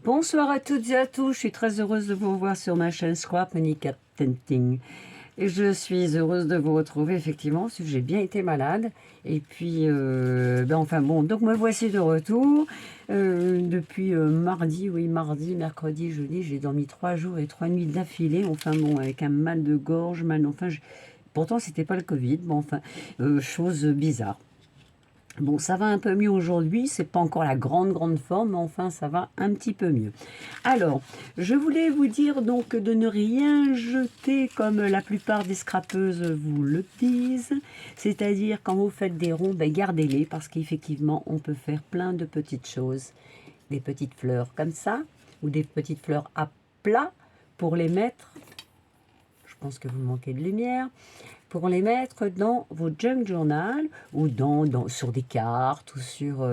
Bonsoir à toutes et à tous, je suis très heureuse de vous revoir sur ma chaîne Scrap Money Cat Painting. Et je suis heureuse de vous retrouver effectivement, parce que j'ai bien été malade. Et puis, enfin bon, donc me voici de retour. Depuis mardi, mercredi, jeudi, j'ai dormi 3 jours et 3 nuits d'affilée. Enfin bon, avec un mal de gorge, pourtant c'était pas le Covid, bon enfin, chose bizarre. Bon, ça va un peu mieux aujourd'hui, c'est pas encore la grande forme, mais enfin ça va un petit peu mieux. Alors, je voulais vous dire donc de ne rien jeter comme la plupart des scrapeuses vous le disent, c'est-à-dire quand vous faites des ronds, ben gardez-les parce qu'effectivement on peut faire plein de petites choses, des petites fleurs comme ça, ou des petites fleurs à plat pour les mettre, je pense que vous manquez de lumière, pour les mettre dans vos junk journal ou sur des cartes ou sur...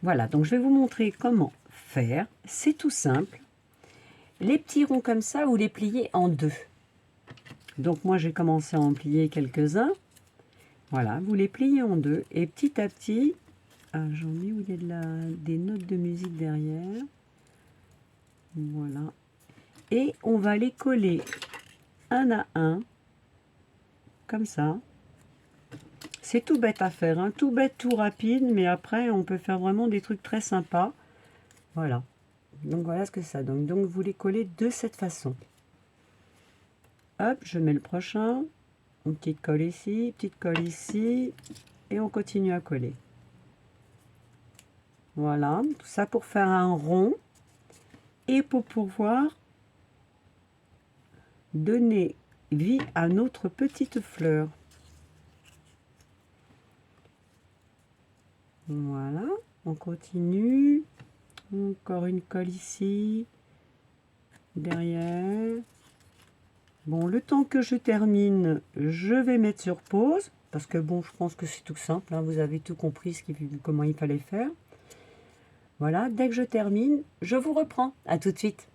voilà, donc je vais vous montrer comment faire. C'est tout simple. Les petits ronds comme ça, vous les pliez en deux. Donc moi, j'ai commencé à en plier quelques-uns. Voilà, vous les pliez en deux. Et petit à petit... Ah, j'en ai où il y a des notes de musique derrière. Voilà. Et on va les coller un à un, comme ça. C'est tout bête à faire, hein. Tout bête, tout rapide, mais après on peut faire vraiment des trucs très sympas. Voilà. Donc voilà ce que ça donne. Donc vous les collez de cette façon. Hop, je mets le prochain. Une petite colle ici, et on continue à coller. Voilà, tout ça pour faire un rond et pour pouvoir donner vie à notre petite fleur. Voilà, on continue. Encore une colle ici, derrière. Bon, le temps que je termine, je vais mettre sur pause, parce que bon, je pense que c'est tout simple, hein, vous avez tout compris comment il fallait faire. Voilà, dès que je termine, je vous reprends. À tout de suite.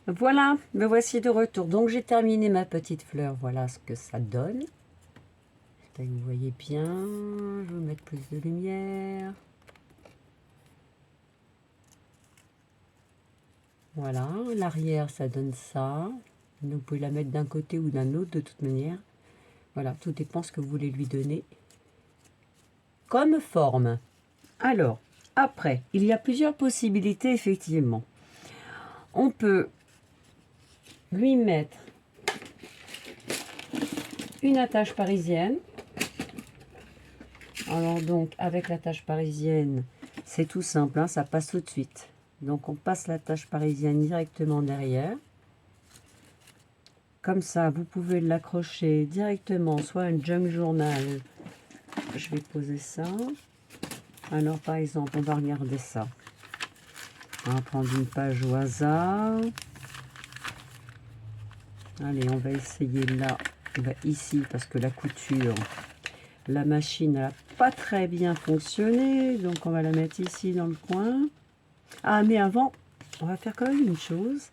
Voilà, me voici de retour. Donc j'ai terminé ma petite fleur, voilà ce que ça donne. J'espère que vous voyez bien, je vais mettre plus de lumière. Voilà, l'arrière ça donne ça. Vous pouvez la mettre d'un côté ou d'un autre de toute manière. Voilà, tout dépend ce que vous voulez lui donner comme forme. Alors, après, il y a plusieurs possibilités effectivement. On peut lui mettre une attache parisienne. Alors donc, avec l'attache parisienne, c'est tout simple, hein, ça passe tout de suite. Donc on passe l'attache parisienne directement derrière. Comme ça, vous pouvez l'accrocher directement, soit un junk journal. Je vais poser ça. Alors par exemple, on va regarder ça. On va prendre une page au hasard. Allez, on va essayer là, ici, parce que la couture, la machine n'a pas très bien fonctionné. Donc on va la mettre ici dans le coin. Ah, mais avant, on va faire quand même une chose.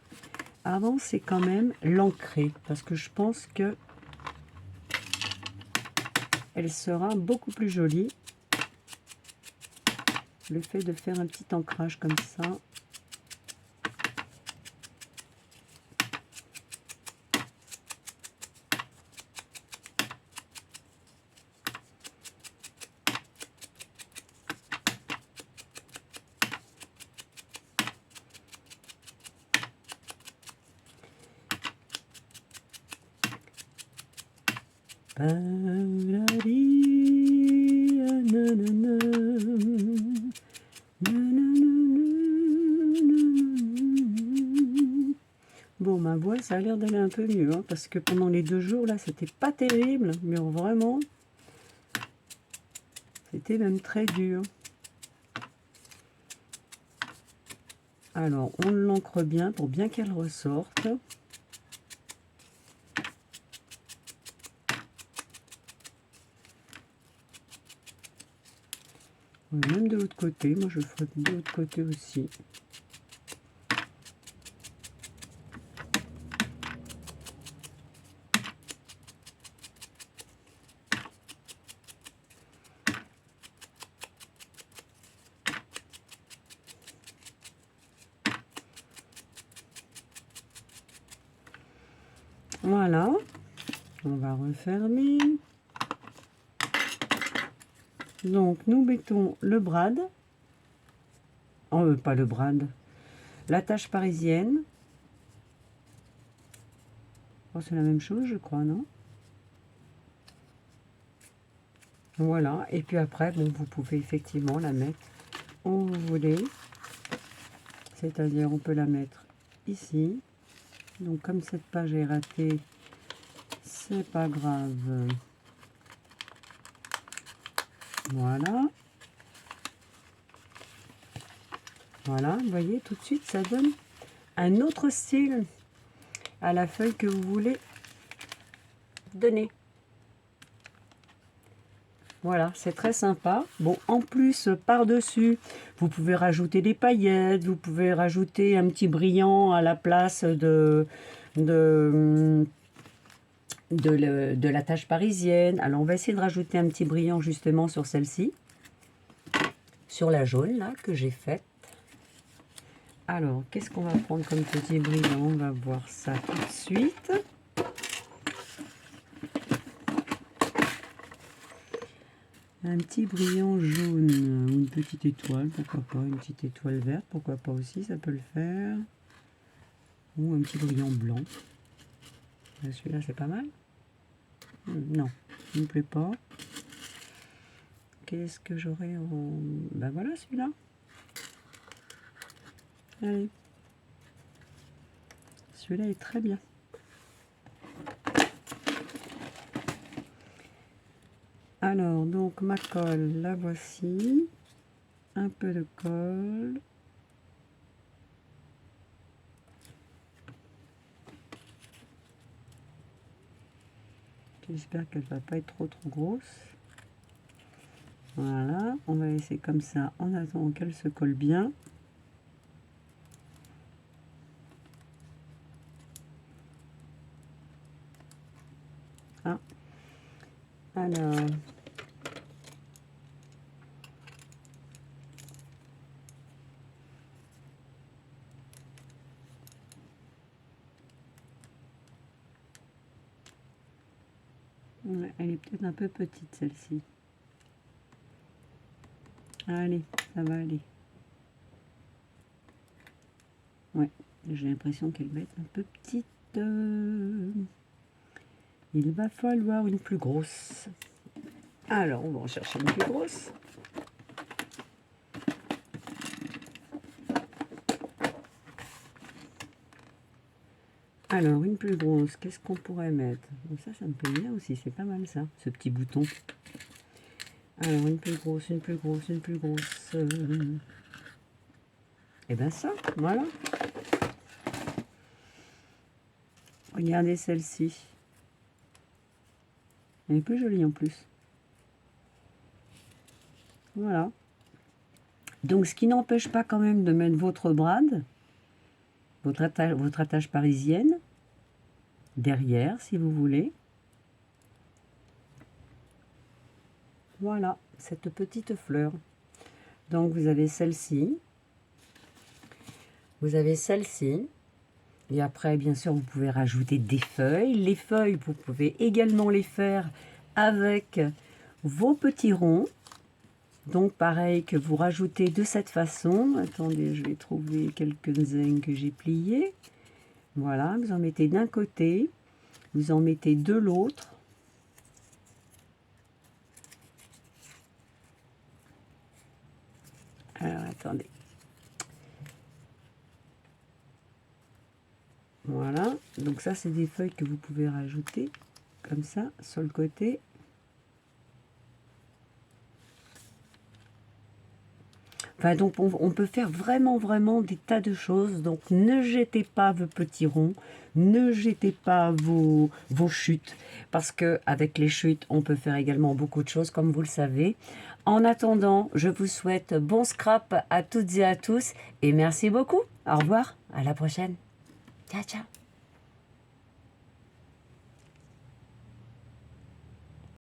Avant, c'est quand même l'ancrer, parce que je pense que elle sera beaucoup plus jolie. Le fait de faire un petit ancrage comme ça. Bon, ma voix, ça a l'air d'aller un peu mieux, hein, parce que pendant les 2 jours, là, c'était pas terrible, mais vraiment, c'était même très dur. Alors, on l'ancre bien pour bien qu'elle ressorte. Même de l'autre côté, moi je le ferai de l'autre côté aussi. Voilà. On va refermer. Donc, nous mettons le brad. Oh, pas le brad. L'attache parisienne. Oh, c'est la même chose, je crois, non? Voilà. Et puis après, bon, vous pouvez effectivement la mettre où vous voulez. C'est-à-dire, on peut la mettre ici. Donc, comme cette page est ratée, c'est pas grave. Voilà. Voilà, vous voyez, tout de suite, ça donne un autre style à la feuille que vous voulez donner. Voilà, c'est très sympa. Bon, en plus, par-dessus, vous pouvez rajouter des paillettes, vous pouvez rajouter un petit brillant à la place de la tache parisienne. Alors, on va essayer de rajouter un petit brillant justement sur celle-ci, sur la jaune, là, que j'ai faite. Alors, qu'est-ce qu'on va prendre comme petit brillant? On va voir ça tout de suite. Un petit brillant jaune ou une petite étoile, pourquoi pas. Une petite étoile verte, pourquoi pas aussi, ça peut le faire. Ou un petit brillant blanc. Celui-là, c'est pas mal. Non, il ne me plaît pas. Qu'est-ce que j'aurais en... Ben voilà, celui-là. Allez. Celui-là est très bien. Alors, donc ma colle, la voici. Un peu de colle. J'espère qu'elle va pas être trop grosse. Voilà, on va laisser comme ça en attendant qu'elle se colle bien. Ah. Alors, elle est peut-être un peu petite celle-ci. Allez, ça va aller. Ouais, j'ai l'impression qu'elle va être un peu petite. Il va falloir une plus grosse. Alors, on va en chercher une plus grosse. Alors, une plus grosse, qu'est-ce qu'on pourrait mettre? Bon, ça me plaît bien aussi, c'est pas mal ça, ce petit bouton. Alors, une plus grosse, une plus grosse, une plus grosse. Et ben ça, voilà. Regardez celle-ci. Elle est plus jolie en plus. Voilà. Donc, ce qui n'empêche pas quand même de mettre votre brad, votre attache parisienne, derrière, si vous voulez. Voilà, cette petite fleur. Donc, vous avez celle-ci. Vous avez celle-ci. Et après, bien sûr, vous pouvez rajouter des feuilles. Les feuilles, vous pouvez également les faire avec vos petits ronds. Donc, pareil que vous rajoutez de cette façon. Attendez, je vais trouver quelques-uns que j'ai pliés. Voilà, vous en mettez d'un côté, vous en mettez de l'autre. Alors, attendez. Voilà, donc ça, c'est des feuilles que vous pouvez rajouter comme ça sur le côté. Enfin, donc on peut faire vraiment des tas de choses. Donc ne jetez pas vos petits ronds, ne jetez pas vos chutes, parce que avec les chutes, on peut faire également beaucoup de choses, comme vous le savez. En attendant, je vous souhaite bon scrap à toutes et à tous, et merci beaucoup. Au revoir, à la prochaine. Ciao, ciao.